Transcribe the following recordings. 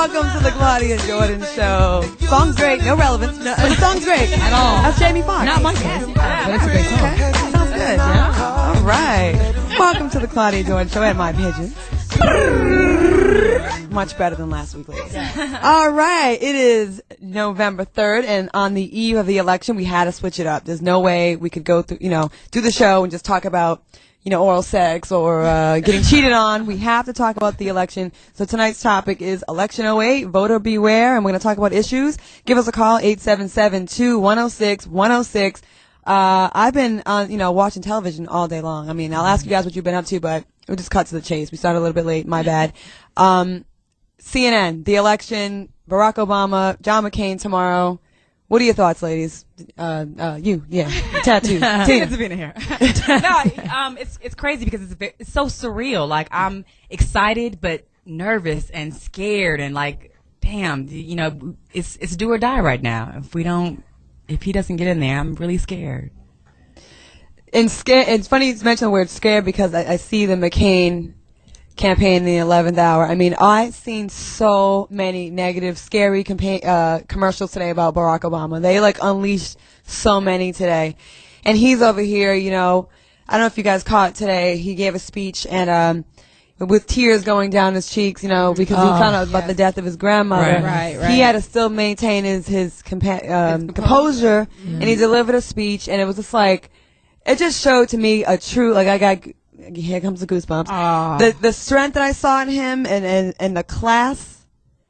Welcome to the Claudia Jordan Show. Song's great, no relevance. No, the song's great at all. That's Jamie Foxx. Not my case, but it's a great song. Okay. Sounds good. Yeah. All right. Welcome to the Claudia Jordan Show at My Pigeons. Much better than last week, ladies. All right. It is November 3rd, and on the eve of the election, we had to switch it up. There's no way we could go through, do the show and just talk about oral sex or getting cheated on. We have to talk about the election. So tonight's topic is Election 08, voter beware, and we're going to talk about issues. Give us a call, 877-2106-106. I've been on, watching television all day long. I mean, I'll ask you guys what you've been up to, but we'll just cut to the chase. We started a little bit late, my bad. CNN, the election, Barack Obama, John McCain tomorrow. What are your thoughts, ladies? Tattoo. Tina. to be in here. It's crazy because it's so surreal. Like, I'm excited but nervous and scared and like, damn, it's do or die right now. If he doesn't get in there, I'm really scared. And scared. It's funny you mention the word scared because I see the McCain campaign in the 11th hour. I mean, I've seen so many negative, scary commercials today about Barack Obama. They unleashed so many today. And he's over here, I don't know if you guys caught today, he gave a speech and with tears going down his cheeks, because he found out about the death of his grandmother. Right. He had to still maintain his composure, and he delivered a speech, and it was just it just showed to me a true, here comes the goosebumps. The strength that I saw in him and the class,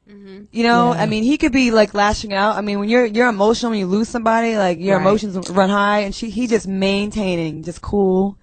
I mean, he could be lashing out. I mean, when you're emotional, when you lose somebody, your emotions run high, and he just maintaining, just cool.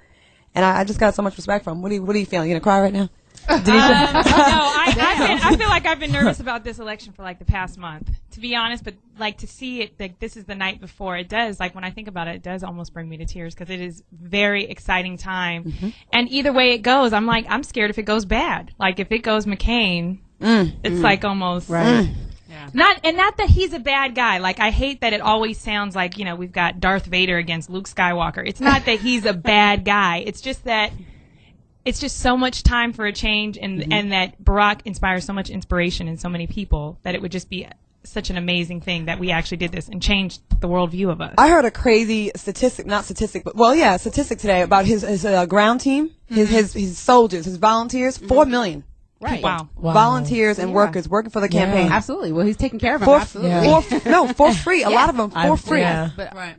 And I just got so much respect from him. What are you feeling? You gonna cry right now? No, I feel like I've been nervous about this election for the past month, to be honest. But to see it, this is the night before. It does, when I think about it, it does almost bring me to tears because it is very exciting time. Mm-hmm. And either way it goes, I'm scared if it goes bad. If it goes McCain, it's almost right. Yeah. Not that he's a bad guy. I hate that it always sounds like we've got Darth Vader against Luke Skywalker. It's not that he's a bad guy. It's just that. It's just so much time for a change, and that Barack inspires so much inspiration in so many people that it would just be such an amazing thing that we actually did this and changed the worldview of us. I heard a crazy statistic today about his ground team, his soldiers, his volunteers, 4 million. Right. Wow. Volunteers and workers working for the campaign. Absolutely. Well, he's taking care of them. For free. A lot of them for free. Yeah.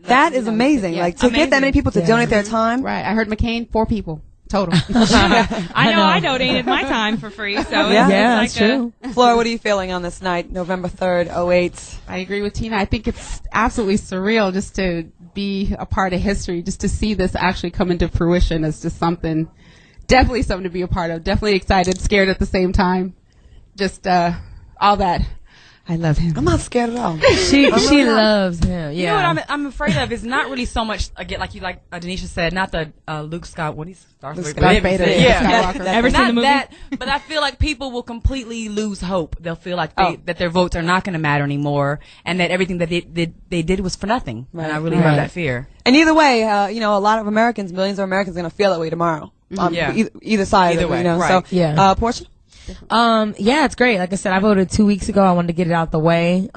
That is amazing. To get that many people to donate their time. Right. I heard McCain, 4 people. Total. I donated my time for free, so that's true. Flora, what are you feeling on this night, November 3rd, 08? I agree with Tina. I think it's absolutely surreal just to be a part of history, just to see this actually come into fruition is just definitely something to be a part of. Definitely excited, scared at the same time. Just all that. I love him. I'm not scared at all. She loves him. Yeah. You know what I'm afraid of is not really so much again, like Denisha said, not the Luke Scott. What he's Darth Vader. Yeah. Ever seen the movie? That, but I feel like people will completely lose hope. They'll feel like that their votes are not going to matter anymore, and that everything that they did was for nothing. Right. And I really have that fear. And either way, a lot of Americans, millions of Americans, are going to feel that way tomorrow. Either side. Either way. Right. So, Portia. Yeah, it's great. Like I said, I voted 2 weeks ago. I wanted to get it out the way.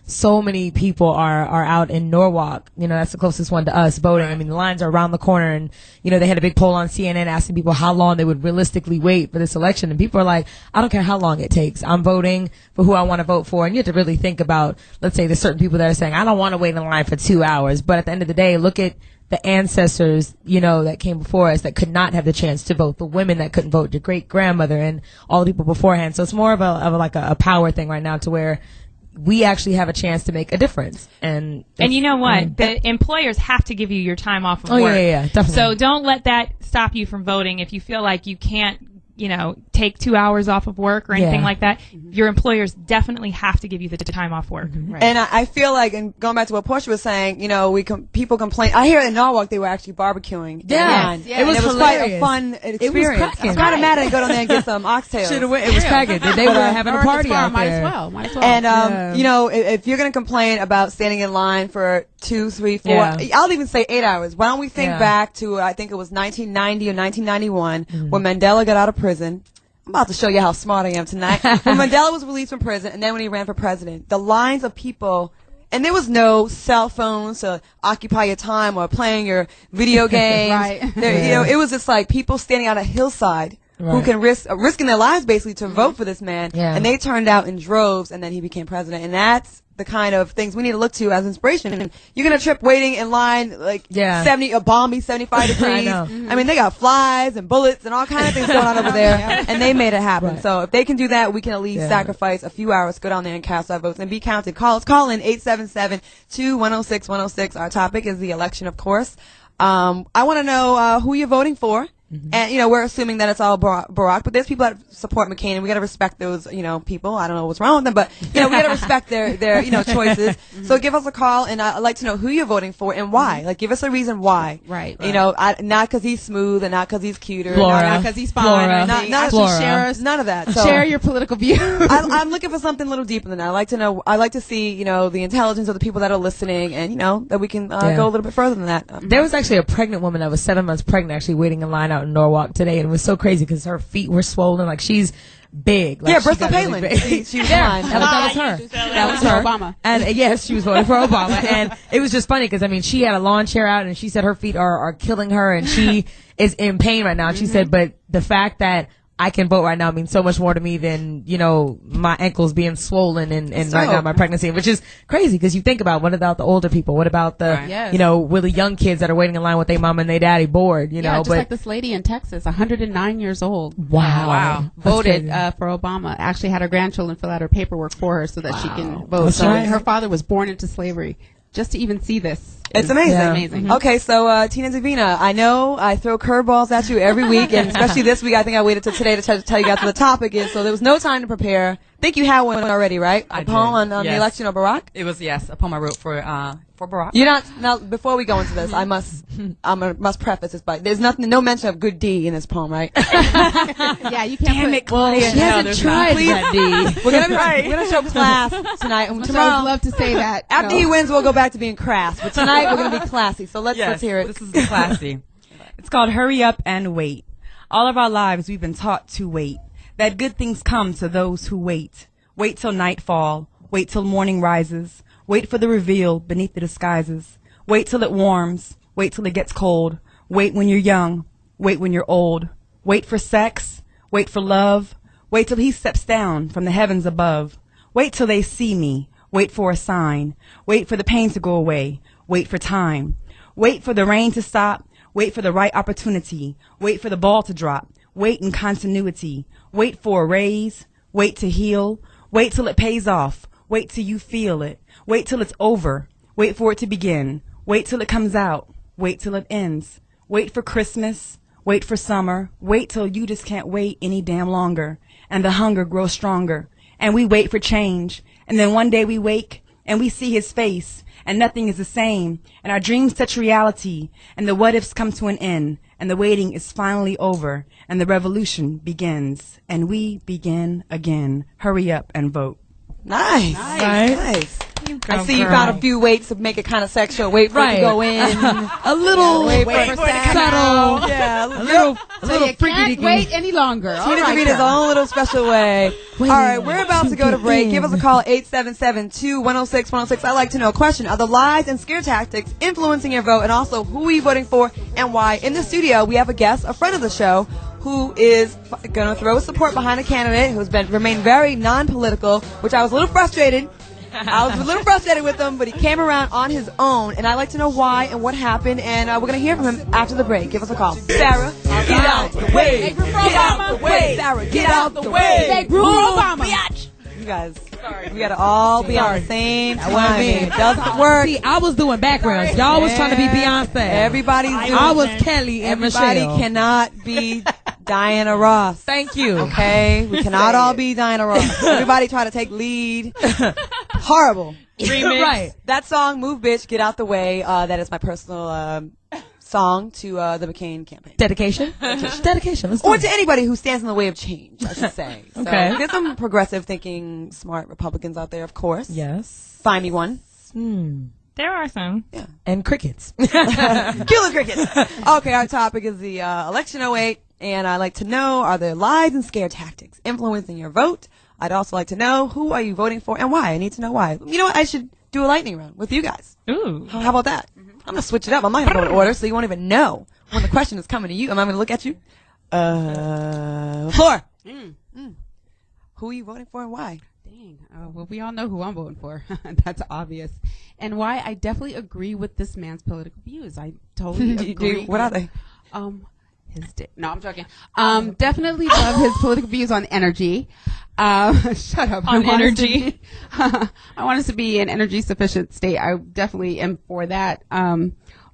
So many people are out in Norwalk. That's the closest one to us voting. I mean, the lines are around the corner, and they had a big poll on CNN asking people how long they would realistically wait for this election, and people are like, I don't care how long it takes. I'm voting for who I want to vote for. And you have to really think about, let's say there's certain people that are saying, I don't want to wait in line for 2 hours. But at the end of the day, look at the ancestors, that came before us that could not have the chance to vote, the women that couldn't vote, your great grandmother, and all the people beforehand. So it's more of a power thing right now, to where we actually have a chance to make a difference. And you know what? The employers have to give you your time off of work. Yeah, definitely. So don't let that stop you from voting. If you feel like you can't, take 2 hours off of work or anything like that, your employers definitely have to give you the time off work. Mm-hmm. Right. And I feel like, and going back to what Portia was saying, people complain. I hear in Norwalk they were actually barbecuing. Yeah. It was quite a fun experience. It was cracking. I'm kind of mad to go down there and get some oxtails. It was cracking. They were having a party out Might there. as well. And, if you're going to complain about standing in line for 2, 3, 4, I'll even say 8 hours. Why don't we think back to, I think it was 1990 or 1991, when Mandela got out of prison. I'm about to show you how smart I am tonight. When Mandela was released from prison, and then when he ran for president, the lines of people, and there was no cell phones to occupy your time or playing your video games. Right. There, you know, it was just like people standing on a hillside who can risking their lives basically to vote for this man. Yeah. And they turned out in droves, and then he became president. And that's the kind of things we need to look to as inspiration. And you're gonna trip waiting in line like a balmy 75 degrees. I know. I mean, they got flies and bullets and all kinds of things going on over there, and they made it happen. Right. So if they can do that, we can at least sacrifice a few hours, go down there and cast our votes and be counted. Call in 877-2-106-106. Our topic is the election, of course. I want to know who you're voting for. Mm-hmm. And, you know, we're assuming that it's all Barack, but there's people that support McCain, and we gotta respect those, you know, people. I don't know what's wrong with them, but, you know, we gotta respect their, you know, choices. So give us a call, and I'd like to know who you're voting for and why. Like, give us a reason why. Right. You know, not cause he's smooth and not cause he's cuter. Not because he's fine. None of that. So share your political views. I'm looking for something a little deeper than that. I like to see, you know, the intelligence of the people that are listening, and, you know, that we can go a little bit further than that. There was actually a pregnant woman that was 7 months pregnant actually waiting in line out in Norwalk today, and it was so crazy because her feet were swollen. Like, she's big. Like, Bristol Palin. Really she was fine. That was her. That was her. Obama. And yes, she was voting for Obama. And it was just funny because, I mean, she had a lawn chair out, and she said her feet are killing her, and she is in pain right now. She said, but the fact that I can vote right now means so much more to me than, you know, my ankles being swollen and right now my pregnancy, which is crazy because you think about what about the older people? What about the, you know, really young kids that are waiting in line with their mom and their daddy bored, you know? Just like this lady in Texas, 109 years old. Wow. Voted for Obama. Actually had her grandchildren fill out her paperwork for her so that she can vote. That's right. Her father was born into slavery. Just to even see this. It's amazing. Yeah. Amazing. Mm-hmm. Okay, so Tina Davina, I know I throw curveballs at you every week, and especially this week. I think I waited till today to tell you guys what the topic is, so there was no time to prepare. I think you had one already, right? A poem on the election of Barack? It was, yes, a poem I wrote for Barack. You're not, now, before we go into this, I must preface this by, there's no mention of good D in this poem, right? Yeah, you can't Damn put, it, Claudia. She hasn't tried that D. We're gonna show class tonight. And tomorrow, I would love to say that. after he wins, we'll go back to being crass. But tonight, we're gonna be classy. So let's hear it. This is classy. It's called Hurry Up and Wait. All of our lives, we've been taught to wait. That good things come to those who wait. Wait till nightfall. Wait till morning rises. Wait for the reveal beneath the disguises. Wait till it warms. Wait till it gets cold. Wait when you're young. Wait when you're old. Wait for sex. Wait for love. Wait till he steps down from the heavens above. Wait till they see me. Wait for a sign. Wait for the pain to go away. Wait for time. Wait for the rain to stop. Wait for the right opportunity. Wait for the ball to drop. Wait in continuity. Wait for a raise. Wait to heal. Wait till it pays off. Wait till you feel it. Wait till it's over. Wait for it to begin. Wait till it comes out. Wait till it ends. Wait for Christmas. Wait for summer. Wait till you just can't wait any damn longer. And the hunger grows stronger. And we wait for change. And then one day we wake and we see his face. And nothing is the same. And our dreams touch reality. And the what ifs come to an end. And the waiting is finally over. And the revolution begins. And we begin again. Hurry up and vote. Nice. I see you found a few waits to make it kind of sexual. Wait for it to go in. A little wait for it to subtle. Yeah, a little you can't wait any longer. Tina Davina's own little special way. All right, we're about to go to break. Give us a call, 877-2-106-106. I'd like to know a question. Are the lies and scare tactics influencing your vote? And also, who are you voting for and why? In the studio, we have a guest, a friend of the show, who is going to throw support behind a candidate who's remained very non-political, which I was a little frustrated. With him, but he came around on his own, and I'd like to know why and what happened, and we're going to hear from him after the break. Give us a call. Sarah, get out the way. Make room for Obama. Sarah, get out the way. Make room for Obama. You guys, we got to all be on the same time. It doesn't work. See, I was doing backgrounds. Y'all was trying to be Beyonce. I was Kelly and everybody Michelle. Cannot be Diana Ross. Thank you. Okay? We cannot all be Diana Ross. Everybody try to take lead. Horrible. Remix. Right. That song, Move Bitch, Get Out the Way, that is my personal song to the McCain campaign. Dedication. Dedication. Let's do Or it. to anybody who stands in the way of change, I should say. So, Okay. There's some progressive thinking, smart Republicans out there, of course. Yes. Find me one. There are some. And crickets. Kill the crickets. Okay, our topic is the election 08. And I'd like to know, are there lies and scare tactics influencing your vote? I'd also like to know, who are you voting for and why? I need to know why. You know what? I should do a lightning round with you guys. Ooh. How about that? I'm going to switch it up. I'm not going to go in order, so you won't even know when the question is coming to you. Am I going to look at you? Floor. Who are you voting for and why? Dang. Well, we all know who I'm voting for. That's obvious. And why I definitely agree with this man's political views. I totally agree. What are they? No, I'm joking. Definitely love his political views on energy. Shut up. On energy. I want us to be an energy sufficient state. I definitely am for that.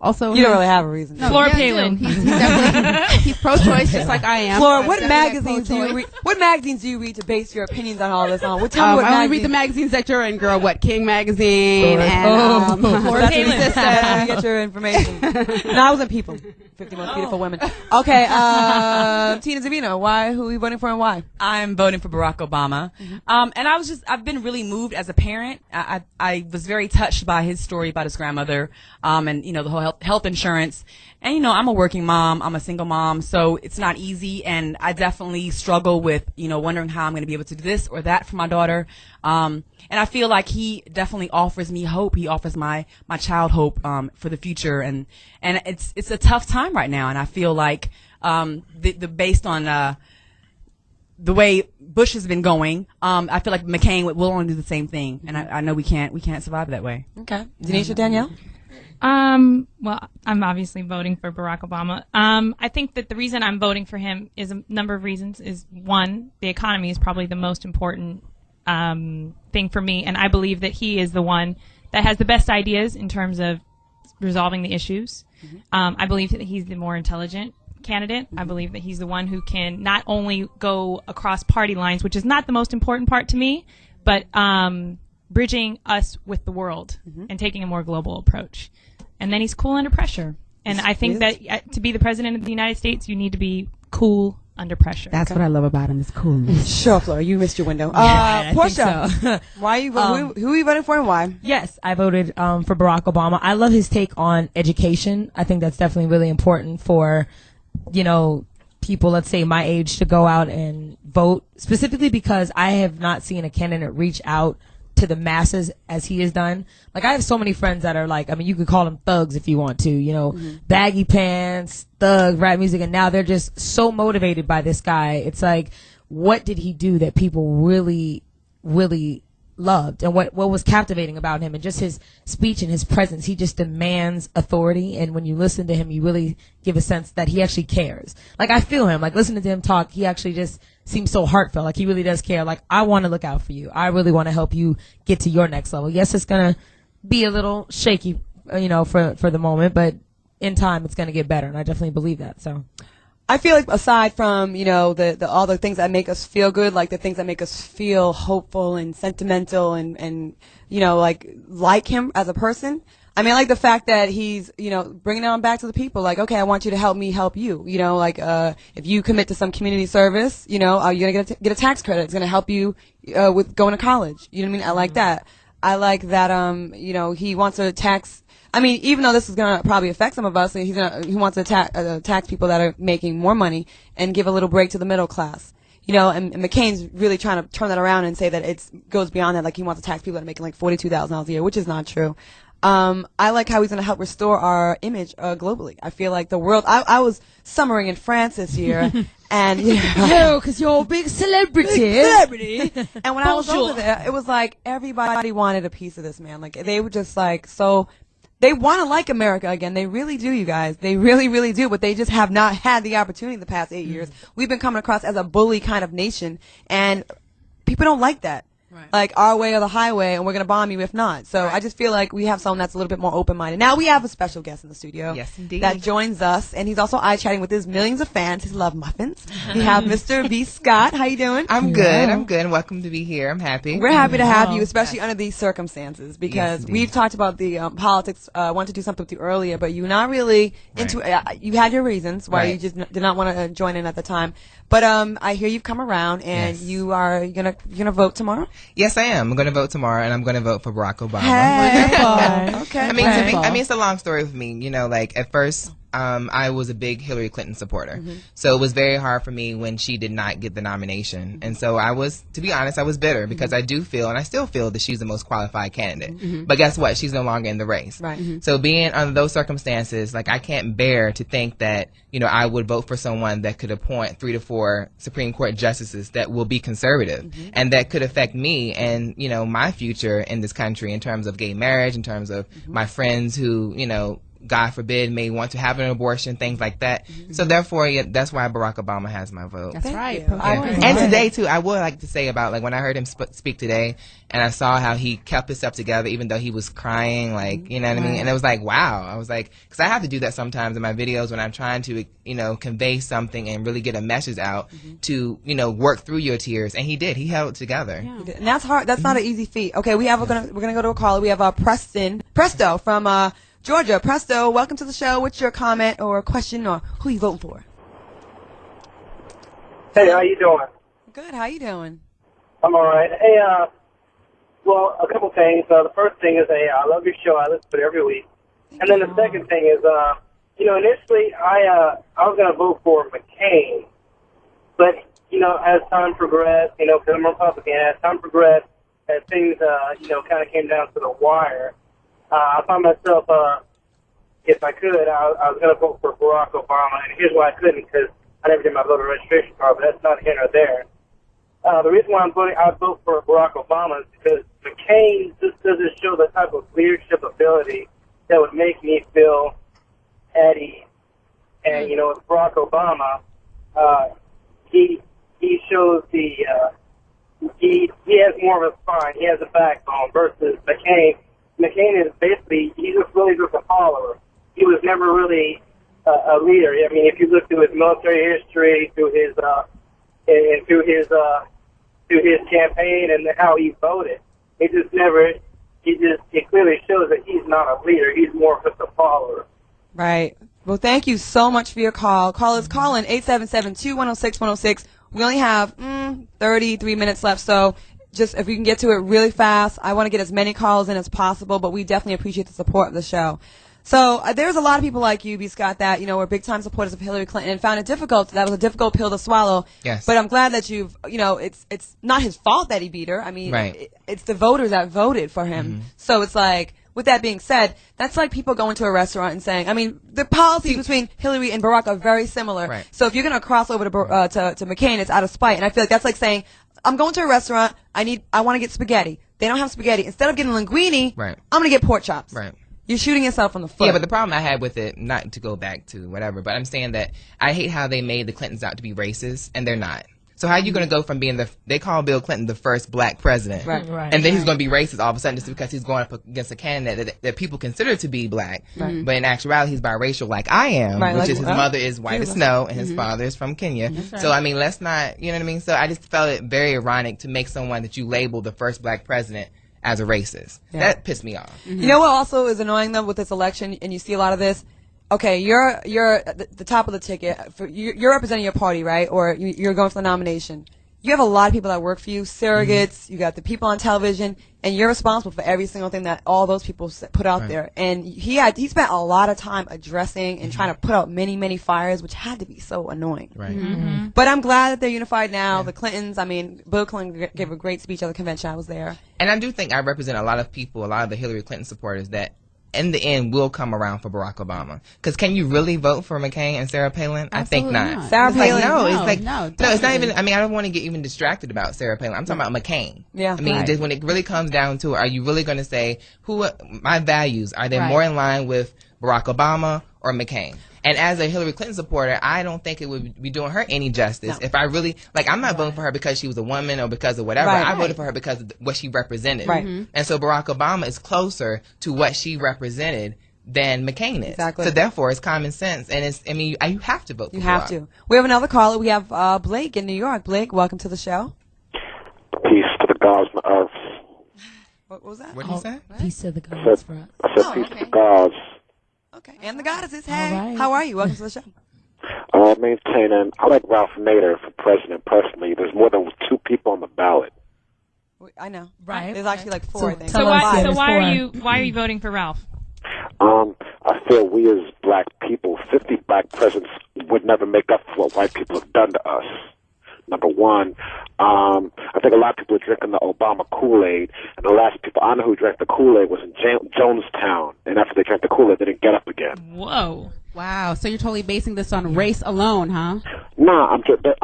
Also, you don't really have a reason. No, Flora yeah, Palin. He's pro-choice, just like I am. Flora, what magazines do you read? What magazines do you read to base your opinions on all this on? Tell me what I only read the magazines that you're in, girl. What, King Magazine and Flora Palin. That's where you get your information. No, I was in People. 50 Most Beautiful Women. Okay, Tina Zavino, who are you voting for and why? I'm voting for Barack Obama. And I've been really moved as a parent. I was very touched by his story about his grandmother, and, the whole health insurance. And, I'm a working mom. I'm a single mom, so it's not easy. And I definitely struggle with, wondering how I'm going to be able to do this or that for my daughter. And I feel like he definitely offers me hope. He offers my child hope, for the future. And it's a tough time right now. And I feel like, based on, the way Bush has been going, I feel like McCain will only do the same thing. And I know we can't survive that way. Okay. Denisha, Danielle? Well, I'm obviously voting for Barack Obama. I think that the reason I'm voting for him is a number of reasons. Is one, the economy is probably the most important thing for me, and I believe that he is the one that has the best ideas in terms of resolving the issues. I believe that he's the more intelligent candidate. I believe that he's the one who can not only go across party lines, which is not the most important part to me, but bridging us with the world and taking a more global approach. And then he's cool under pressure. And I think that to be the president of the United States, you need to be cool under pressure. That's what I love about him, is coolness. Sure, Flora, you missed your window. Portia, so. Why who are you voting for and why? Yes, I voted for Barack Obama. I love his take on education. I think that's definitely really important for, people, let's say my age, to go out and vote, specifically because I have not seen a candidate reach out to the masses as he has done. Like, I have so many friends that are like, you could call them thugs if you want to, baggy pants, thug, rap music, and now they're just so motivated by this guy. It's like, what did he do that people really, really loved? And what was captivating about him, and just his speech and his presence. He just demands authority, and when you listen to him, you really give a sense that he actually cares. Like, I feel him, like, listening to him talk, he actually just seems so heartfelt. Like, he really does care. Like, I want to look out for you. I really want to help you get to your next level. Yes, it's going to be a little shaky, for the moment, but in time it's going to get better. And I definitely believe that. So I feel like aside from, the all the things that make us feel good, like the things that make us feel hopeful and sentimental and like him as a person, I like the fact that he's, bringing it on back to the people. Like, okay, I want you to help me help you. If you commit to some community service, you're going to get a tax credit. It's going to help you with going to college. You know what I mean? I like that. I like that, he wants to tax. Even though this is going to probably affect some of us, he wants to tax people that are making more money and give a little break to the middle class. And McCain's really trying to turn that around and say that it goes beyond that. Like, he wants to tax people that are making like $42,000 a year, which is not true. I like how he's going to help restore our image globally. I feel like the world. I was summering in France this year, and because you're a big celebrity. And when I was over there, it was like everybody wanted a piece of this man. Like, they were just like so. They want to like America again. They really do, you guys. They really, really do. But they just have not had the opportunity the past 8 years. We've been coming across as a bully kind of nation, and people don't like that. Right. Like, our way or the highway, and we're going to bomb you if not. So I just feel like we have someone that's a little bit more open-minded. Now we have a special guest in the studio. Yes, indeed. That joins us, and he's also eye-chatting with his millions of fans, his love muffins. We have Mr. B. Scott. How you doing? I'm good. I'm good. Welcome to be here. I'm happy. We're happy to have you, especially under these circumstances, because we've talked about the politics. I wanted to do something with you earlier, but you're not really into it. You had your reasons why you just did not want to join in at the time. But I hear you've come around, and you're gonna vote tomorrow. Yes, I am. I'm going to vote tomorrow, and I'm going to vote for Barack Obama. Hey. Okay. it's a long story with me. Like, at first, I was a big Hillary Clinton supporter. So it was very hard for me when she did not get the nomination. And so I was, to be honest, I was bitter because I do feel, and I still feel, that she's the most qualified candidate. But guess what? She's no longer in the race. Right. So being under those circumstances, like, I can't bear to think that, you know, I would vote for someone that could appoint 3 to 4 Supreme Court justices that will be conservative and that could affect me and, you know, my future in this country in terms of gay marriage, in terms of my friends who, you know, God forbid, may want to have an abortion, things like that. So therefore, that's why Barack Obama has my vote. That's right. And today, too, I would like to say about, like, when I heard him speak today and I saw how he kept himself together even though he was crying, like, you know what I mean? And it was like, wow. I was like, because I have to do that sometimes in my videos when I'm trying to, you know, convey something and really get a message out to, you know, work through your tears. And he did. He held it together. Yeah. And that's hard. That's not an easy feat. Okay, we're gonna go to a caller. We have Presto from Georgia. Presto, welcome to the show. What's your comment or question or who you voting for? Hey, how you doing? Good. How you doing? I'm all right. Hey, well, a couple things. The first thing is, I love your show. I listen to it every week. And then the second thing is, you know, initially I was going to vote for McCain, but you know, as time progressed, you know, because I'm a Republican, as time progressed, as things, you know, kind of came down to the wire. I found myself, if I could, I was going to vote for Barack Obama, and here's why I couldn't, because I never did my voter registration card, but that's not here nor there. The reason why I'd vote for Barack Obama is because McCain just doesn't show the type of leadership ability that would make me feel at ease. And, you know, with Barack Obama, he shows he has more of a spine, he has a backbone, versus McCain is basically, he's really just a follower. He was never really a leader. I mean, if you look through his military history, through his campaign and how he voted, it clearly shows that he's not a leader. He's more of just a follower. Right. Well, thank you so much for your call. Callers, call in 877-210-6106. We only have 33 minutes left, so just if we can get to it really fast, I want to get as many calls in as possible, but we definitely appreciate the support of the show. So there's a lot of people like you, B. Scott, that, you know, were big time supporters of Hillary Clinton and found it difficult. That was a difficult pill to swallow. Yes. But I'm glad that you've, you know, it's not his fault that he beat her. I mean, it's the voters that voted for him. So it's like, with that being said, that's like people going to a restaurant and saying, I mean, the policies between Hillary and Barack are very similar. Right. So if you're going to cross over to McCain, it's out of spite. And I feel like that's like saying, I'm going to a restaurant, I want to get spaghetti. They don't have spaghetti. Instead of getting linguine, I'm going to get pork chops. Right. You're shooting yourself in the foot. Yeah, but the problem I had with it, not to go back to whatever, but I'm saying that I hate how they made the Clintons out to be racist, and they're not. So how are you going to go from being they call Bill Clinton the first black president, right. And then he's going to be racist all of a sudden just because he's going up against a candidate that people consider to be black, but in actuality he's biracial like I am, which is his mother is white as snow and his father is from Kenya. Right. So I mean, let's not, you know what I mean? So I just felt it very ironic to make someone that you label the first black president as a racist. Yeah. That pissed me off. You know what also is annoying though with this election, and you see a lot of this. Okay, you're the top of the ticket. You're representing your party, right? Or you're going for the nomination. You have a lot of people that work for you, surrogates, you got the people on television, and you're responsible for every single thing that all those people put out there. And he spent a lot of time addressing and trying to put out many, many fires, which had to be so annoying. Right. But I'm glad that they're unified now. Yeah. The Clintons, I mean, Bill Clinton gave a great speech at the convention. I was there. And I do think I represent a lot of people, a lot of the Hillary Clinton supporters that in the end will come around for Barack Obama. Because can you really vote for McCain and Sarah Palin? Absolutely I think not. Sarah Palin? No, it's not even, I mean, I don't want to get even distracted about Sarah Palin. I'm talking about McCain. Yeah. I mean, just when it really comes down to it, are you really going to say, my values, are they more in line with Barack Obama or McCain? And as a Hillary Clinton supporter, I don't think it would be doing her any justice if I really, like, I'm not voting for her because she was a woman or because of whatever. I voted for her because of what she represented. Right. And so Barack Obama is closer to what she represented than McCain is. Exactly. So therefore, it's common sense. And it's, I mean, you have to vote for Barack. You have to. We have another caller. We have Blake in New York. Blake, welcome to the show. Peace to the gods of earth. What was that? What did you say? Peace to the gods for us. I said peace to the gods. Okay, and the goddesses. Hey, right. How are you? Welcome to the show. Maintaining. I like Ralph Nader for president personally. There's more than 2 people on the ballot. I know. Right. There's actually like 4, I think. So why are you voting for Ralph? I feel we as black people, 50 black presidents would never make up for what white people have done to us. Number one, I think a lot of people are drinking the Obama Kool-Aid, and the last people I know who drank the Kool-Aid was in Jonestown, and after they drank the Kool-Aid, they didn't get up again. Whoa. Wow. So you're totally basing this on race alone, huh? Nah, I'm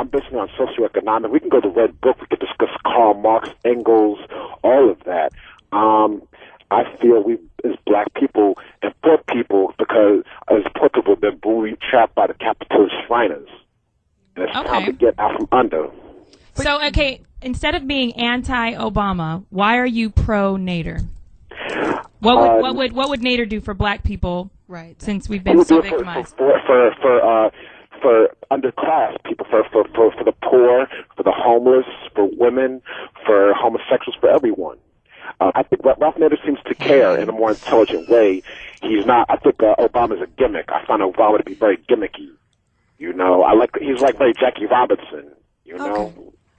basing it on socioeconomic. We can go to Red Book. We can discuss Karl Marx, Engels, all of that. I feel we, as black people and poor people, because as poor people have been bullied, trapped by the capitalist Shriners. And it's time to get out from under. So, okay, instead of being anti-Obama, why are you pro-Nader? What would Nader do for black people? Right. Since we've been so victimized. For underclass people, for the poor, for the homeless, for women, for homosexuals, for everyone. I think Ralph Nader seems to care in a more intelligent way. He's not. I think Obama's a gimmick. I find Obama to be very gimmicky. You know, he's like very Jackie Robinson. You know. Okay.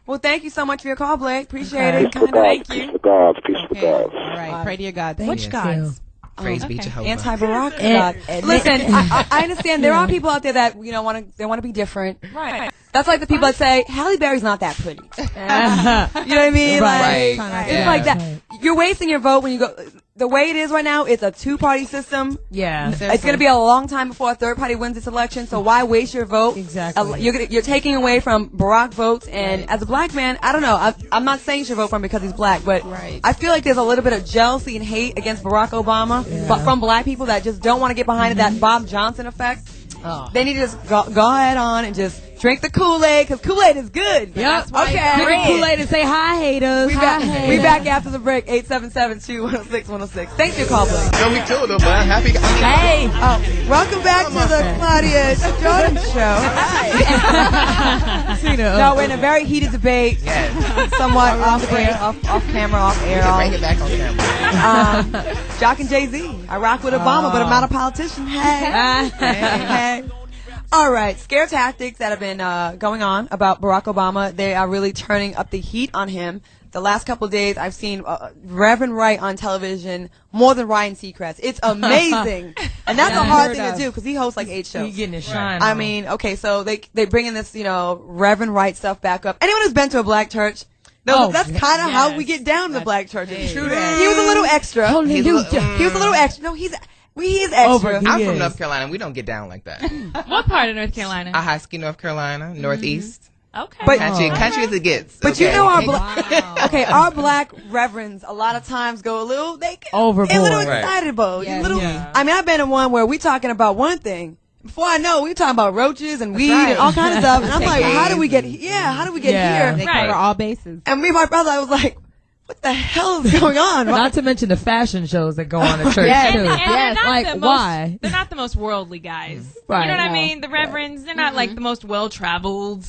Well, thank you so much for your call, Blake. Appreciate it. Peace for gods. Peace for gods. Peace for gods. All right. Pray to your God. Which gods? Praise be Jehovah. Anti-Barack God. Listen, I understand there are people out there that want to be different. Right. That's like the people that say Halle Berry's not that pretty. You know what I mean? Right. It's like that. You're wasting your vote when you go. The way it is right now, it's a two-party system. Yeah. It's going to be a long time before a third party wins this election, so why waste your vote? Exactly. You're taking away from Barack votes, and as a black man, I don't know. I'm not saying you should vote for him because he's black, but I feel like there's a little bit of jealousy and hate against Barack Obama, but from black people that just don't want to get behind that Bob Johnson effect. They need to just go ahead on and just drink the Kool-Aid, because Kool-Aid is good. Yep. Okay. Drink Kool-Aid and say hi, haters. We back after the break. 877-216-106. Thanks for your call, Blake. So we killed him, man. Happy. Hey. Welcome back to the Claudia Jordan Show. Hi. No, we're in a very heated debate. Yes. Somewhat off camera, off air. Bring it back on camera. Jock and Jay-Z. I rock with Obama, but I'm not a politician. Hey. All right, scare tactics that have been going on about Barack Obama, they are really turning up the heat on him. The last couple of days, I've seen Reverend Wright on television more than Ryan Seacrest. It's amazing. And that's a hard thing to do because he hosts like 8 shows. He's getting his shine. I mean, okay, so they bring in this, Reverend Wright stuff back up. Anyone who's been to a black church, that's kind of how we get down to the black church. It's true. He was a little extra. He was a little extra. No, he's extra. I'm from North Carolina. We don't get down like that. What part of North Carolina? Ahoskie, North Carolina, Northeast. Okay. But country as it gets. But okay. Our black reverends a lot of times go overboard. A little excitable. Yeah. I mean, I've been in one where we talking about one thing. Before I know, we talking about roaches and weed and all kinds of stuff. And I'm like, how do we get here? They cover all bases. And me and my brother, I was like, what the hell is going on? Not to mention the fashion shows that go on at church, too. And why? They're not the most worldly guys. Right. You know what I mean? The reverends, they're not like the most well-traveled.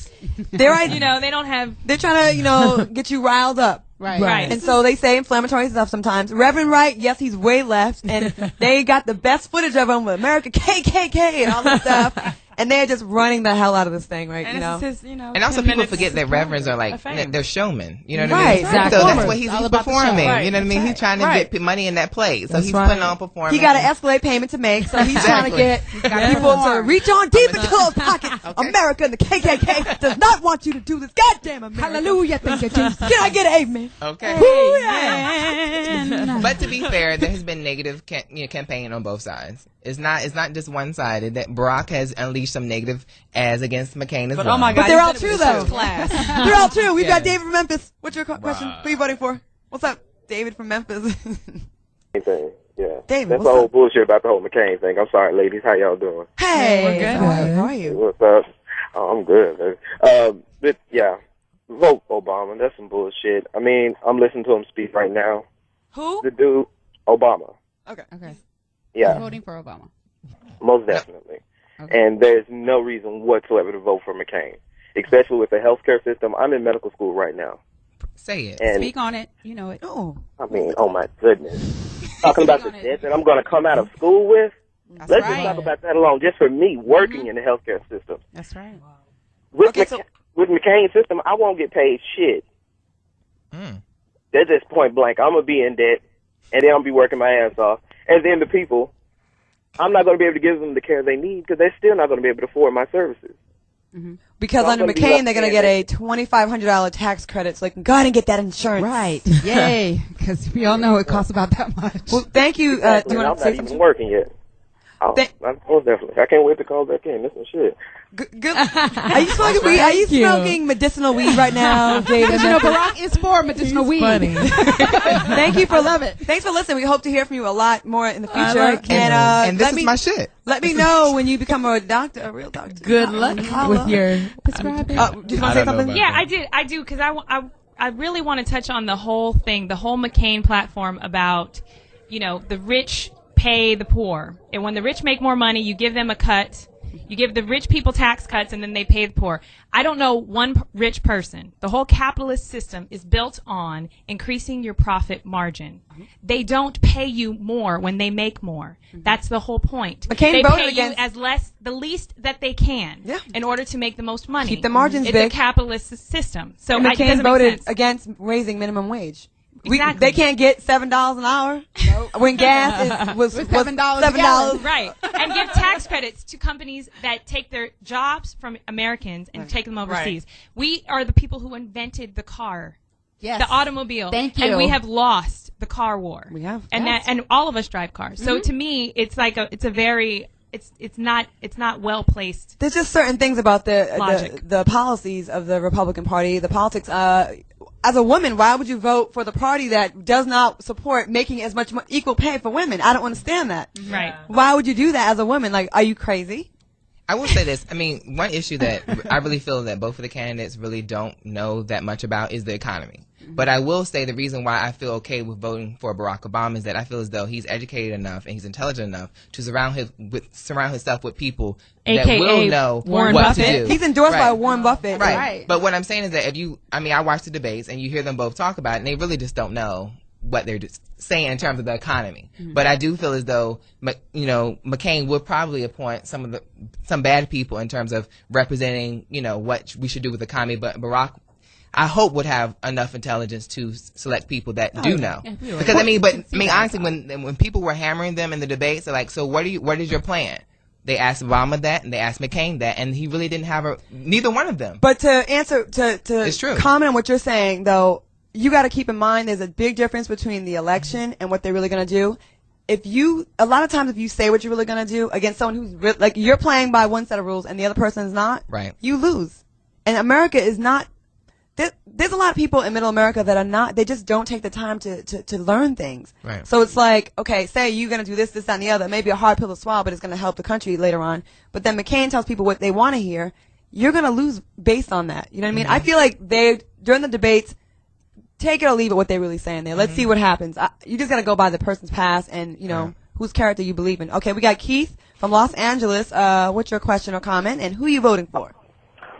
They're they don't have... They're trying to, get you riled up. Right. And so they say inflammatory stuff sometimes. Reverend Wright, yes, he's way left, and they got the best footage of him with America KKK and all this stuff. And they're just running the hell out of this thing, right? And and also people forget that reverends are like, they're showmen. You know what I mean? Right, exactly. So that's what he's performing. Right. You know what I mean? He's trying to get money in that plate. So he's putting on performance. He got an Escalade payment to make, so he's trying to get people to reach on deep into those pockets. Okay. America and the KKK does not want you to do this. Goddamn America. Hallelujah. Thank you, Jesus. Can I get an amen? Okay. Amen. But to be fair, there has been negative campaign on both sides. It's not just one-sided. That Barack has unleashed some negative ads against McCain as well. Oh my God, but they're all true, though. Class. They're all true. We've got David from Memphis. What's your question? Who are you voting for? What's up, David from Memphis? Thing. Yeah. David, that's the whole bullshit about the whole McCain thing. I'm sorry, ladies. How y'all doing? Hey. We're good. How are you? What's up? Oh, I'm good. But yeah, vote Obama. That's some bullshit. I mean, I'm listening to him speak right now. Who? The dude, Obama. Okay. Yeah. I'm voting for Obama. Most definitely. Okay. And there's no reason whatsoever to vote for McCain, especially with the healthcare system. I'm in medical school right now. Say it. And Speak on it. You know it. Oh. I mean, oh my goodness. Talking about the debt that I'm going to come out of school with. Let's just talk about that alone. Just for me working in the healthcare system. That's right. With McCain's system, I won't get paid shit. That's just point blank. I'm going to be in debt, and then I'll be working my ass off. And then the people I'm not going to be able to give them the care they need because they're still not going to be able to afford my services. Mm-hmm. Because under McCain, they're going to get a $2,500 tax credit, so they can go ahead and get that insurance. Right. Yay. Because we all know it costs about that much. Well, thank you. Exactly. Do you want to say I'm not something? even working yet. Most definitely. I can't wait to call back in. This is shit. Good. Are you smoking weed? Are you smoking medicinal weed right now, David? You know, Barack is for medicinal weed. Funny. Thank you for love it. Thanks for listening. We hope to hear from you a lot more in the future. And this is my shit. Let me know when you become a doctor, a real doctor. Good luck with your prescribing. Did you want to say something? Yeah, I do, because I really want to touch on the whole thing, the whole McCain platform about, the rich pay the poor. And when the rich make more money, you give them a cut. You give the rich people tax cuts, and then they pay the poor. I don't know one rich person. The whole capitalist system is built on increasing your profit margin. Mm-hmm. They don't pay you more when they make more. Mm-hmm. That's the whole point. McCain they pay you as the least that they can in order to make the most money. Keep the margins big. It's a capitalist system. So and McCain voted against raising minimum wage. Exactly. They can't get $7 an hour when gas was $7. Right. And give tax credits to companies that take their jobs from Americans and take them overseas. Right. We are the people who invented the car. Yes. The automobile. Thank you. And we have lost the car war. We have. And all of us drive cars. Mm-hmm. So to me, it's like it's not well placed. There's just certain things about the policies of the Republican Party, the politics. As a woman, why would you vote for the party that does not support making as much equal pay for women? I don't understand that. Right. Why would you do that as a woman? Like, are you crazy? I will say this. I mean, one issue that I really feel that both of the candidates really don't know that much about is the economy. But I will say the reason why I feel okay with voting for Barack Obama is that I feel as though he's educated enough and he's intelligent enough to surround himself with people that will know Warren what Buffett. to do. He's endorsed by Warren Buffett. Right. But what I'm saying is that I watch the debates and you hear them both talk about it and they really just don't know what they're just saying in terms of the economy. Mm-hmm. But I do feel as though, McCain would probably appoint some bad people in terms of representing, what we should do with the economy. But Barack, I hope, would have enough intelligence to select people that do know. Yeah, because honestly, when people were hammering them in the debates, they're like, so what is your plan? They asked Obama that, and they asked McCain that, and he really didn't have neither one of them. But to answer, it's true. Comment on what you're saying, though, you got to keep in mind there's a big difference between the election and what they're really going to do. A lot of times if you say what you're really going to do against someone who's like you're playing by one set of rules and the other person is not, right, you lose. And America is not. There's a lot of people in middle America that are not, they just don't take the time to learn things. Right. So it's like, okay, say you're going to do this, that, and the other. Maybe a hard pill to swallow, but it's going to help the country later on. But then McCain tells people what they want to hear. You're going to lose based on that. You know what I mean? Mm-hmm. I feel like during the debates, take it or leave it what they're really saying there. Let's see what happens. You just got to go by the person's past and, whose character you believe in. Okay, we got Keith from Los Angeles. What's your question or comment, and who are you voting for?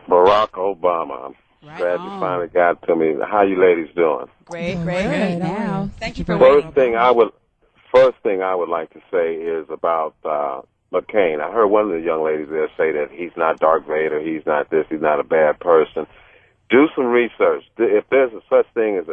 Barack Obama. I'm glad you finally got to me. How you ladies doing? Great. Now. Thank you for waiting. First thing I would like to say is about McCain. I heard one of the young ladies there say that he's not Darth Vader, he's not this, he's not a bad person. Do some research. If there's a such thing as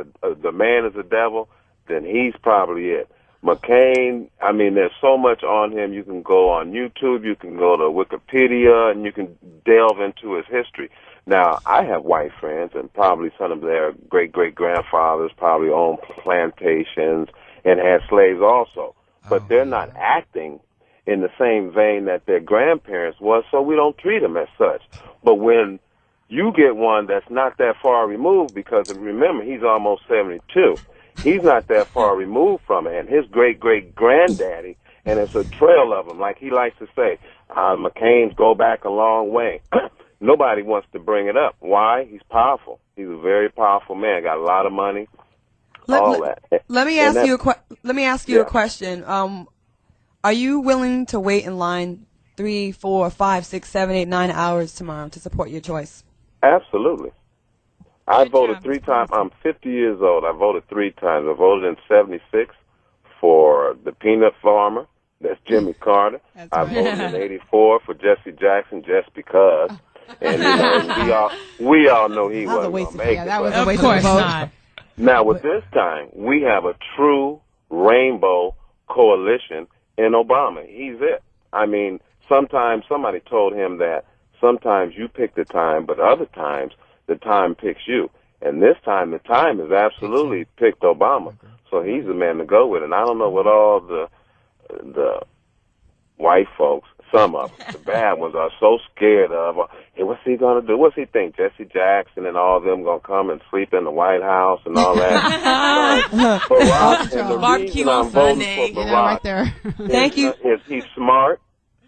the man is a devil, then he's probably it. McCain, there's so much on him. You can go on YouTube, you can go to Wikipedia, and you can delve into his history. Now, I have white friends, and probably some of their great-great-grandfathers probably owned plantations and had slaves also. But they're not acting in the same vein that their grandparents was, so we don't treat them as such. But when you get one that's not that far removed, because remember, he's almost 72. He's not that far removed from it, and his great-great-granddaddy, and it's a trail of them, like he likes to say, McCain's go back a long way. Nobody wants to bring it up. Why? He's powerful. He's a very powerful man. Got a lot of money. Let me ask you a question. Are you willing to wait in line 3, 4, 5, 6, 7, 8, 9 hours tomorrow to support your choice? Absolutely. I voted 3 times. I'm 50 years old. I voted 3 times. I voted in 76 for the peanut farmer. That's Jimmy Carter. I voted in 84 for Jesse Jackson just because. And we all know he wasn't going to make it. That was a waste of vote. Now, with this time, we have a true rainbow coalition in Obama. He's it. I mean, sometimes somebody told him that sometimes you pick the time, but other times the time picks you. And this time the time has absolutely picked Obama. So he's the man to go with. And I don't know what all the white folks, some of them, the bad ones, are so scared of. Hey, what's he going to do? What's he think? Jesse Jackson and all of them going to come and sleep in the White House and all that? Barack, and the Barbecue reason on I'm voting Sunday. for Barack right there. Thank you. is he's smart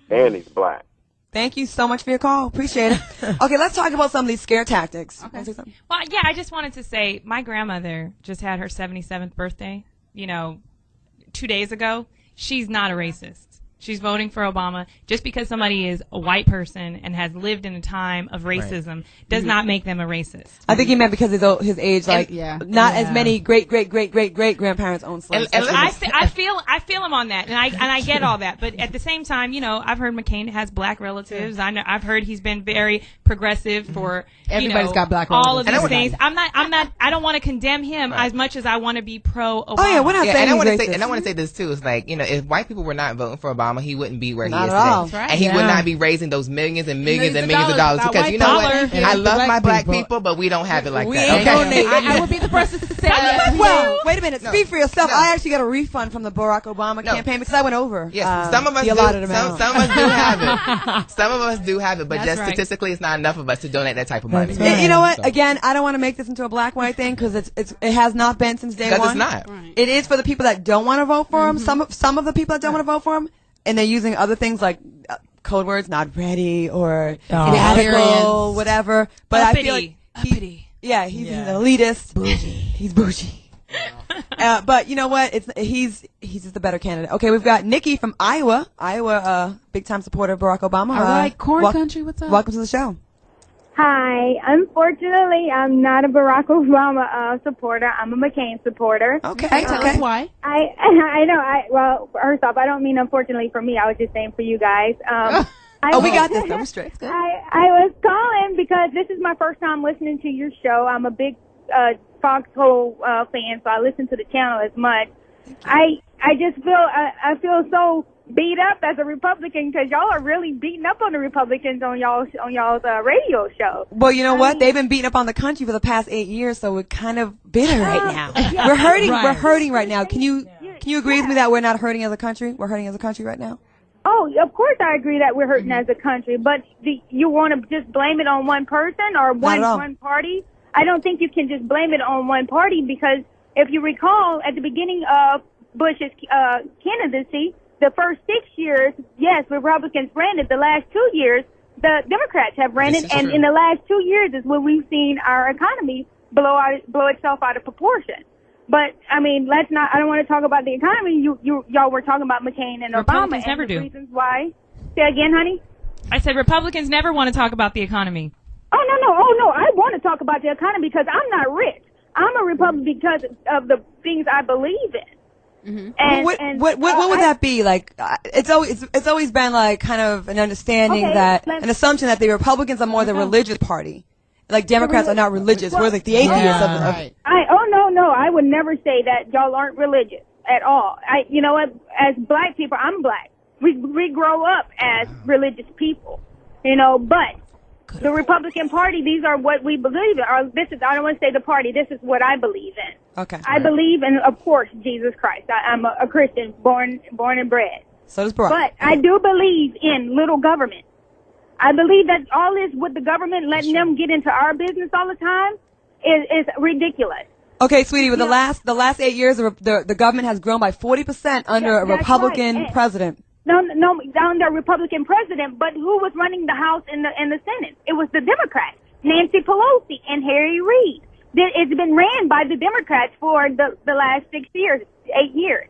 and he's black. Thank you so much for your call. Appreciate it. Okay, let's talk about some of these scare tactics. Okay. Well, yeah, I just wanted to say my grandmother just had her 77th birthday, 2 days ago. She's not a racist. She's voting for Obama. Just because somebody is a white person and has lived in a time of racism does not make them a racist. I think he meant because of his age, not as many great grandparents own slaves. And I feel him on that, and I get all that. But at the same time, I've heard McCain has black relatives. I've heard he's been very progressive for everybody's got black relatives. All of these things. I don't want to condemn him as much as I want to be pro Obama. Oh yeah, we're not saying and racist. I want to say this too. It's like, if white people were not voting for Obama, he wouldn't be where he Not is at all. today. Right. And he would not be raising those millions and millions and millions of dollars. Because you know what? I love my black people, but we don't have it like that. Okay. I would be the person to say that. Well, wait a minute. Speak for yourself. No. I actually got a refund from the Barack Obama campaign because I went over. Yes, some of us do. Some of us do have it. Some of us do have it, but just statistically, it's not enough of us to donate that type of money. You know what? Again, I don't want to make this into a black-white thing because it has not been since day one. Because it's not. Right. It is for the people that don't want to vote for him. Some of the people that don't want to vote for him. And they're using other things like code words, not ready or radical, whatever. But I feel like he's an elitist. Bougie. He's bougie. But you know what? He's just a better candidate. Okay, we've got Nikki from Iowa. Big time supporter of Barack Obama. All right, corn country. What's up? Welcome to the show. Hi. Unfortunately, I'm not a Barack Obama supporter. I'm a McCain supporter. Okay. Tell us why. I know. Well, first off, I don't mean unfortunately for me. I was just saying for you guys. We got this. That was straight. I was calling because this is my first time listening to your show. I'm a big Foxxhole fan, so I listen to the channel as much. I just feel I feel so beat up as a Republican because y'all are really beating up on the Republicans on y'all's radio show. Well, you know what? They've been beating up on the country for the past 8 years, so we're kind of bitter right now. Yeah. We're hurting. Right. We're hurting right now. Can you agree with me that we're not hurting as a country? We're hurting as a country right now. Oh, of course I agree that we're hurting as a country, but you want to just blame it on one person or one party? I don't think you can just blame it on one party because if you recall, at the beginning of Bush's candidacy, the first 6 years, yes, Republicans ran it. The last 2 years, the Democrats have ran it. And in the last 2 years is when we've seen our economy blow itself out of proportion. But, I mean, I don't want to talk about the economy. Y'all were talking about McCain and Republicans Obama never and the do. reasons why. Say again, honey? I said Republicans never want to talk about the economy. Oh, no. I want to talk about the economy because I'm not rich. I'm a Republican because of the things I believe in. Mm-hmm. And what would that be like? It's always been like kind of an understanding an assumption that the Republicans are more the religious party, like Democrats are not religious. We're like the atheists of right. No, I would never say that y'all aren't religious at all. You know what? As black people, I'm black. We grow up as religious people, but. The Republican Party, these are what we believe in. I don't want to say the party, this is what I believe in. Okay. I believe in, of course, Jesus Christ. I'm a Christian, born and bred. So does Barack. But I do believe in little government. I believe that all this with the government letting them get into our business all the time is ridiculous. Okay, sweetie, with the last 8 years, the government has grown by 40% under a Republican president. No, under a Republican president, but who was running the House and the Senate? It was the Democrats, Nancy Pelosi and Harry Reid. It's been ran by the Democrats for the last 8 years.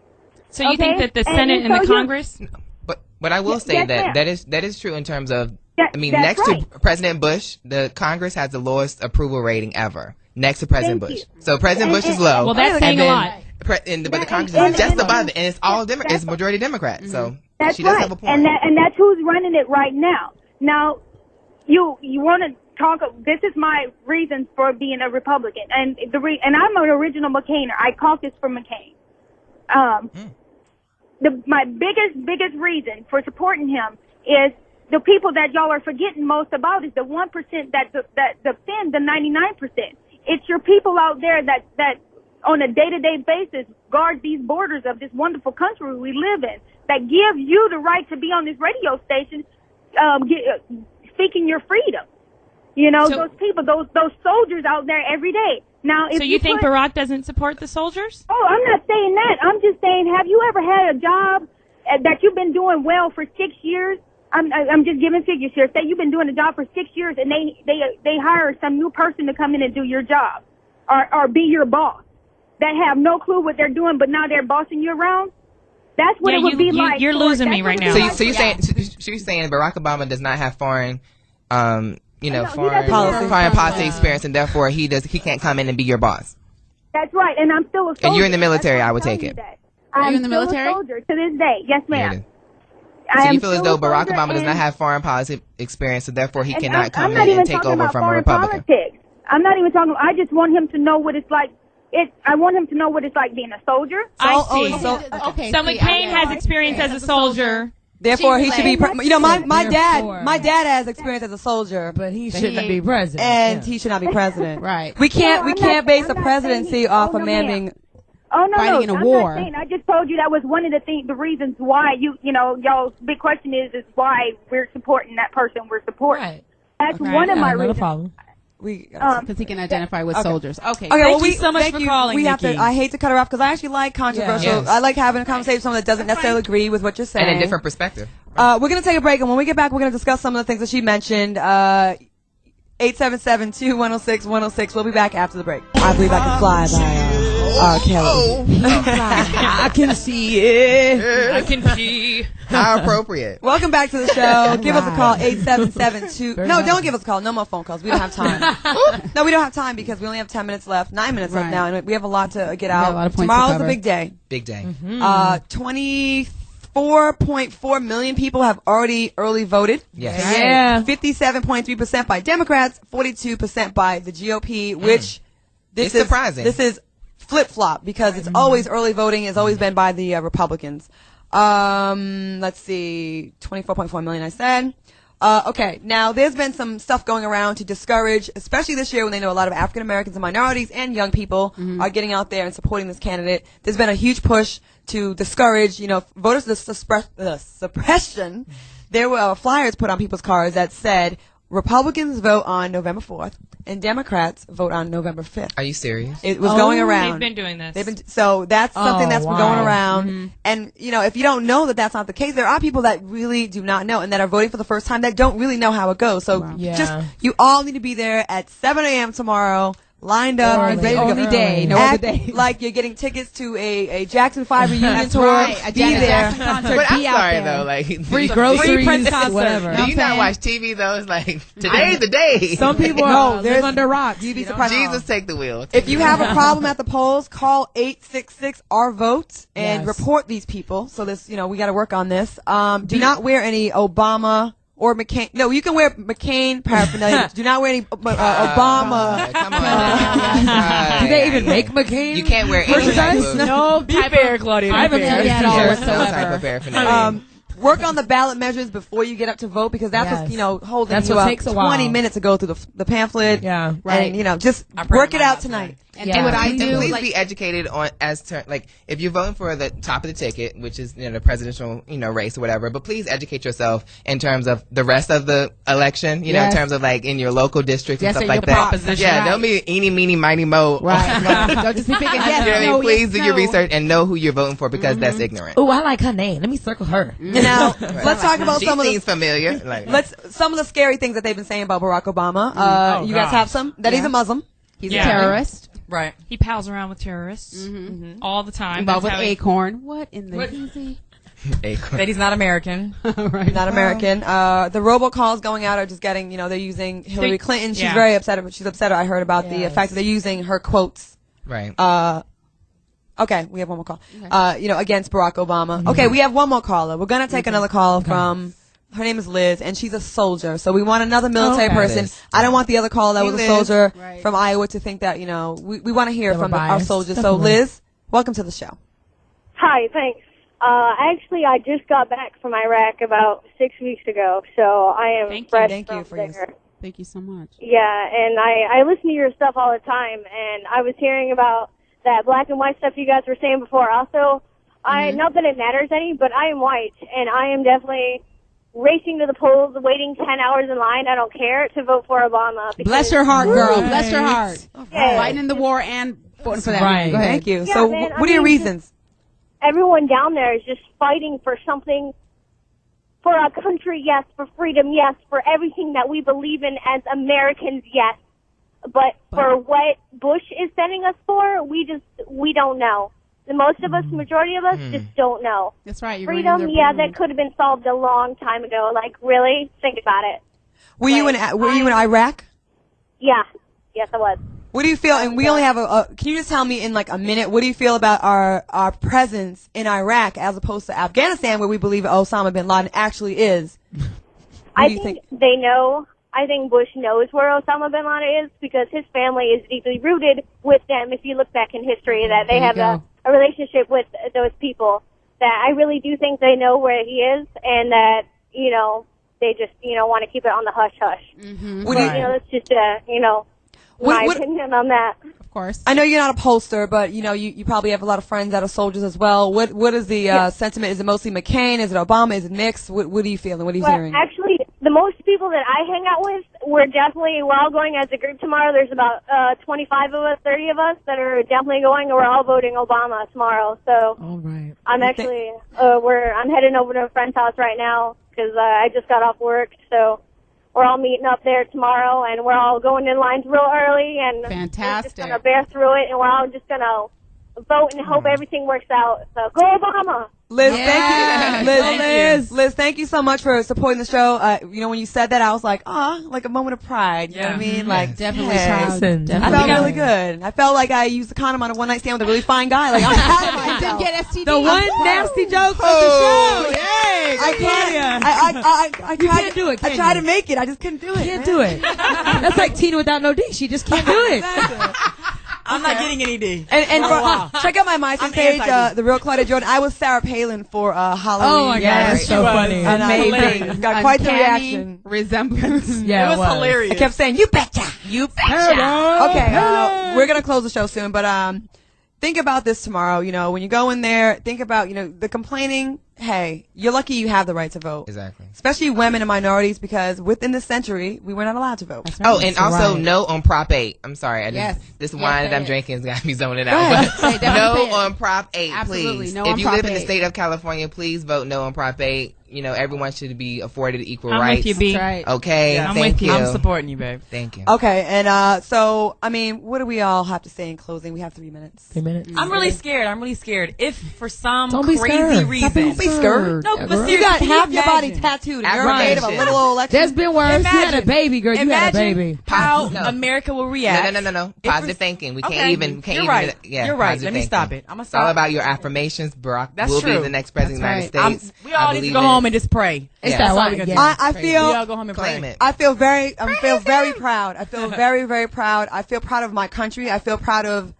So you think that the Senate and the Congress? But I will say that is true in terms of, next to President Bush, the Congress has the lowest approval rating ever, next to President Bush. So President Bush is low. Well, that's saying a lot. But the Congress is just above it, and it's all it's majority Democrats. So she does have a point. And that's who's running it right now. Now, you want to talk? This is my reasons for being a Republican, and I'm an original McCainer. I caucused for McCain. my biggest reason for supporting him is the people that y'all are forgetting most about is the 1% that defend the 99%. It's your people out there that on a day-to-day basis guard these borders of this wonderful country we live in, that give you the right to be on this radio station, speaking your freedom. You know, those people, those soldiers out there every day. Now, if so you think Barack doesn't support the soldiers? Oh, I'm not saying that. I'm just saying, have you ever had a job that you've been doing well for 6 years? I'm just giving figures here. Say you've been doing a job for 6 years, and they hire some new person to come in and do your job, or be your boss. That have no clue what they're doing, but now they're bossing you around. That's what it would be like. You're losing me right now. So you're saying Barack Obama does not have foreign foreign policy experience, and therefore he can't come in and be your boss. That's right, and I'm still a soldier. And you're in the military, I would take it. I'm in the military? A soldier to this day. Yes, ma'am. So you feel as though Barack Obama does not have foreign policy experience, so therefore he cannot come in and take over from a Republican. Politics. I'm not even talking. I just want him to know what it's like. I want him to know what it's like being a soldier. I see. So McCain has experience as a soldier. Therefore, he should be. My dad has experience as a soldier, but he shouldn't be president, and he should not be president. Right. We can't base a presidency off a man being. Oh no, fighting in a war. I just told you that was one of the reasons why y'all's big question is why we're supporting that person we're supporting. Right. That's one of my reasons. Problem. Because he can identify with soldiers. Okay. Thank you so much for calling, Nikki. I hate to cut her off because I actually like controversial. Yeah. Yes. I like having a conversation with someone that doesn't necessarily agree with what you're saying. And a different perspective. We're going to take a break, and when we get back, we're going to discuss some of the things that she mentioned. 877-2106-106. We'll be back after the break. I believe I can fly by R. Kelly. I can see it. I can see. How appropriate. Welcome back to the show. Give us a call, 877-2. No, don't give us a call. No more phone calls. We don't have time. No, we don't have time because we only have 10 minutes left, 9 minutes left now, and we have a lot to get out. A lot of points Tomorrow's to cover. a big day. Big day. 24.4 million people have already early voted. Yes. Yeah. 57.3% by Democrats, 42% by the GOP, which It's surprising. This is flip-flop because it's always early voting has always been by the Republicans. Let's see, 24.4 million I said. Okay, now there's been some stuff going around to discourage, especially this year when they know a lot of African Americans and minorities and young people are getting out there and supporting this candidate. There's been a huge push to discourage, voters suppression. There were flyers put on people's cars that said Republicans vote on November 4th and Democrats vote on November 5th. Are you serious? It was going around. They've been doing this. So that's something that's been going around. Mm-hmm. And, if you don't know that that's not the case, there are people that really do not know and that are voting for the first time that don't really know how it goes. So you all need to be there at 7 a.m. tomorrow. Lined up, and ready to go. Act like you're getting tickets to a Jackson 5 reunion tour. Right. A Be there. Jackson concert. But I'm Be out sorry there. though, like Free groceries, whatever. Do you not watch TV though? It's like today's the day. Some people live under rocks. You'd be surprised. Jesus, take the wheel. If you have a problem at the polls, call 866-OUR-VOTE and report these people. So this, we got to work on this. Do not wear any Obama or McCain. No, you can wear McCain paraphernalia. Do not wear any Obama. Come on. Do they even make McCain? You can't wear any type of, No, Be fair, Claudia. I haven't seen that at all no whatsoever. type of paraphernalia. Work on the ballot measures before you get up to vote because that's what's, holding That's you what up. takes a while. 20 minutes to go through the pamphlet. Yeah. Right. And, just work it out tonight. And what I do, please be educated on if you're voting for the top of the ticket, which is the presidential race or whatever. But please educate yourself in terms of the rest of the election. In terms of in your local district and stuff like that. Yeah, don't be eeny, meeny, miny, mo. right. Don't just be picking yes, please do your research and know who you're voting for because that's ignorant. Oh, I like her name. Let me circle her. Now, let's talk about She some of seems the familiar. some of the scary things that they've been saying about Barack Obama. You guys have some? That he's a Muslim. He's a terrorist. Right. He pals around with terrorists all the time. Involved with That's how he- Acorn. What in the easy? That he's not American. Right. Not American. The robocalls going out are just getting, they're using Hillary Clinton. She's very upset. She's upset. I heard about the fact that they're using her quotes. Right. Okay, we have one more call. Against Barack Obama. Okay, we have one more caller. We're gonna take another call from. Her name is Liz, and she's a soldier. So we want another military person. I don't want the other caller that was a soldier from Iowa to think that we want to hear from our soldiers. So Liz, welcome to the show. Hi, thanks. Actually, I just got back from Iraq about 6 weeks ago, so I am fresh from there. Thank you so much. Yeah, and I listen to your stuff all the time, and I was hearing about that black and white stuff you guys were saying before. Also, not that it matters any, but I am white, and I am definitely racing to the polls, waiting 10 hours in line. I don't care to vote for Obama. Bless your heart, girl. Bless your heart. Yeah. Fighting in the war and voting for that. Right. Go ahead. Thank you. Yeah, So man, what are your reasons? Everyone down there is just fighting for something, for our country, yes, for freedom, yes, for everything that we believe in as Americans, yes. But for what Bush is sending us for, we don't know. The most of us, majority of us, just don't know. That's right. Freedom, yeah, that could have been solved a long time ago. Like, really? Think about it. Were you in Iraq? Yeah. Yes, I was. What do you feel? And we only have can you just tell me in like a minute, what do you feel about our presence in Iraq as opposed to Afghanistan, where we believe Osama bin Laden actually is? I think they know. I think Bush knows where Osama bin Laden is because his family is deeply rooted with them. If you look back in history, that they have a relationship with those people. That I really do think they know where he is, and that they just want to keep it on the hush hush. Mm-hmm. That's just my opinion on that. Of course. I know you're not a pollster, but you probably have a lot of friends that are soldiers as well. What is the sentiment? Is it mostly McCain? Is it Obama? Is it mixed? What are you feeling? What are you hearing? Actually, the most people that I hang out with, we're all going as a group tomorrow. There's about 25 of us, 30 of us that are definitely going, and we're all voting Obama tomorrow. So all right. I'm actually I'm heading over to a friend's house right now because I just got off work. So we're all meeting up there tomorrow, and we're all going in lines real early, and we're just going to bear through it, and we're all just going to vote and hope everything works out. So go Obama! Liz, thank you. Liz, thank you so much for supporting the show. When you said that, I was like, like a moment of pride. You know what I mean? Like, definitely proud. I felt really good. I felt like I used a condom on a one-night stand with a really fine guy. Like, I'm proud of myself. Didn't get STD. The one nasty joke of the show. Yay! I You can't do it, I tried to make it. I just couldn't do it. Can't do it. That's like Tina without no D. She just can't do it. I'm not getting any D. And check out my MySpace page, The Real Claudia Jordan. I was Sarah Palin for Halloween. Oh my God, that's so funny. Amazing. Got quite the reaction. Resemblance. Yeah, it was hilarious. I kept saying, "You betcha, you betcha." Okay, we're gonna close the show soon, but think about this tomorrow. When you go in there, think about the complaining. Hey, you're lucky you have the right to vote. Exactly. Especially women and minorities, because within this century, we were not allowed to vote. Right. Oh, and also no on Prop 8. I'm sorry. This wine that I'm drinking has got me zoning out. But no on Prop 8, Absolutely. please. No if on you Prop live in 8. the state of California, please vote no on Prop 8. Everyone should be afforded equal I'm rights. with you, B. That's right. Okay, Yeah, I'm thank with you. you. I'm supporting you, babe. Thank you. Okay, and so, what do we all have to say in closing? We have 3 minutes. 3 minutes. I'm really scared. If for some Don't be crazy scared. reason, Stop being scared. No, but You got half your body imagine. tattooed, and you're afraid of a little old election. There's been worse. You had a baby, girl. You had a baby. How No. America will react. No. If Positive it's- thinking. We Okay. can't even. You're right. Yeah, You're right. positive Let me thinking. stop it. I'm gonna It's all stop. about your affirmations. Barack That's will true. be the next president of the United States. We all I need to believe go it. home and just pray. It's Yeah. that That's all right. we gonna do. Yeah. I We feel. all go home and Claim pray. it. I feel very proud. I feel very, very proud. I feel proud of my country. I feel proud of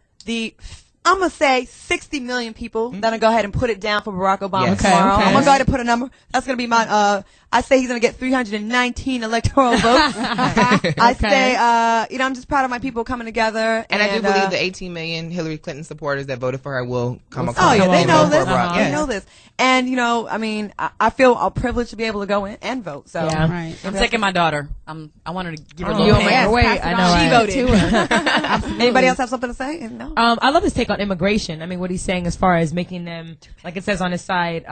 I'm going to say 60 million people that are going to go ahead and put it down for Barack Obama Yes. tomorrow. Okay. I'm going to go ahead and put a number. That's going to be my, I say he's going to get 319 electoral votes. I say, I'm just proud of my people coming together. And I do believe the 18 million Hillary Clinton supporters that voted for her will come across. Oh, yeah, they and know vote for this. Barack. They Yes. know this. And, I feel privileged to be able to go in and vote. So, Yeah. Right. I'm taking my daughter. I want her to give her a You little don't make hand. her wait. pass it I on. know. She right. voted. Anybody else have something to say? No. I love his take on immigration. What he's saying as far as making them, like it says on his side,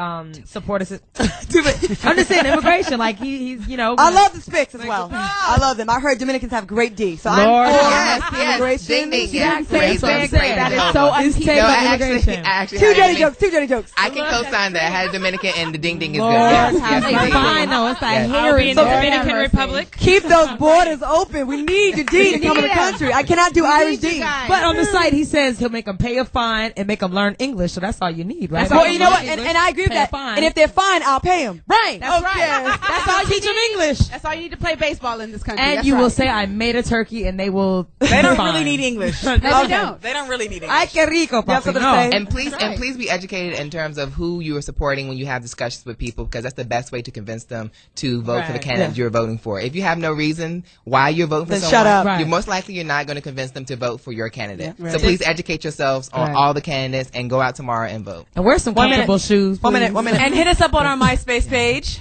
support us. I'm just saying immigration. Like he's I love the Spics as well. I love them. I heard Dominicans have great D. So Lord, I'm for yes. immigration. Ding, ding, yes. That's what I'm Great, saying. great, That great. is so His take No, on I immigration. actually Two had a dirty Dominican- jokes. I can co-sign that. I had a Dominican and the ding ding is good. Lord, Yes, have yes, mercy. yes. Fine, though. It's that Yes. I'll hairy be in the Lord have Dominican mercy. Republic. Keep those borders open. We need your D to come in the Yeah. country. I cannot do Irish D. But on the site, he says he'll make them pay pay a fine and make them learn English. So that's all you need, right? Well, you know what? And I agree with that. And if they're fine, I'll pay them. Right. That's right. That's all you teach them English. That's all you need to play baseball in this country. And That's you right. will say, I made a turkey, and they will. They don't really need English. No, they don't. They don't really need English. Ay, qué rico, papi. No. And please be educated in terms of who you are supporting when you have discussions with people, because that's the best way to convince them to vote for the candidate you're voting for. If you have no reason why you're voting for then someone, shut up. you're most likely you're not going to convince them to vote for your candidate. Yeah. So please educate yourselves on all the candidates and go out tomorrow and vote. And wear some comfortable shoes. One minute. And hit us up on our MySpace page.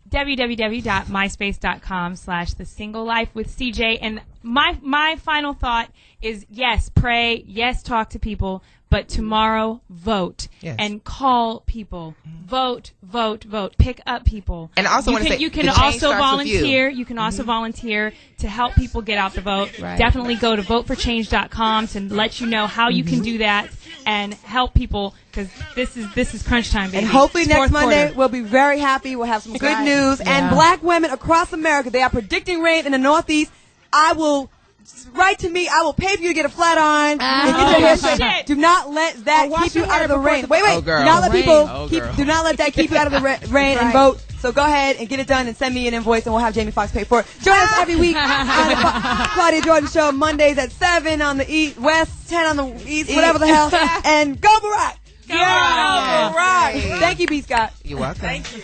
www.myspace.com/thesingleife-with-CJ. And my final thought is, yes, pray, yes, talk to people, but tomorrow vote and call people. Vote. Pick up people. And I also want to say, you can also volunteer. You can also volunteer to help people get out the vote. Right. Definitely go to voteforchange.com to let you know how you can do that and help people, because this is crunch time, baby. And hopefully It's next fourth Monday quarter. we'll be very happy. We'll have some good news. And black women across America, they are predicting rain in the Northeast. I will write to me. I will pay for you to get a flat iron and get your hair straight. Do not let that keep you out of the rain. Wait. Oh, girl. Do not let people girl. do not let that keep you out of the rain and vote. So go ahead and get it done and send me an invoice, and we'll have Jamie Foxx pay for it. Join us every week on the Claudia Jordan Show, Mondays at 7 on the West, 10 on the East, whatever the hell. And go Barack! Go Barack! Thank you, B. Scott. You're welcome. Thank you.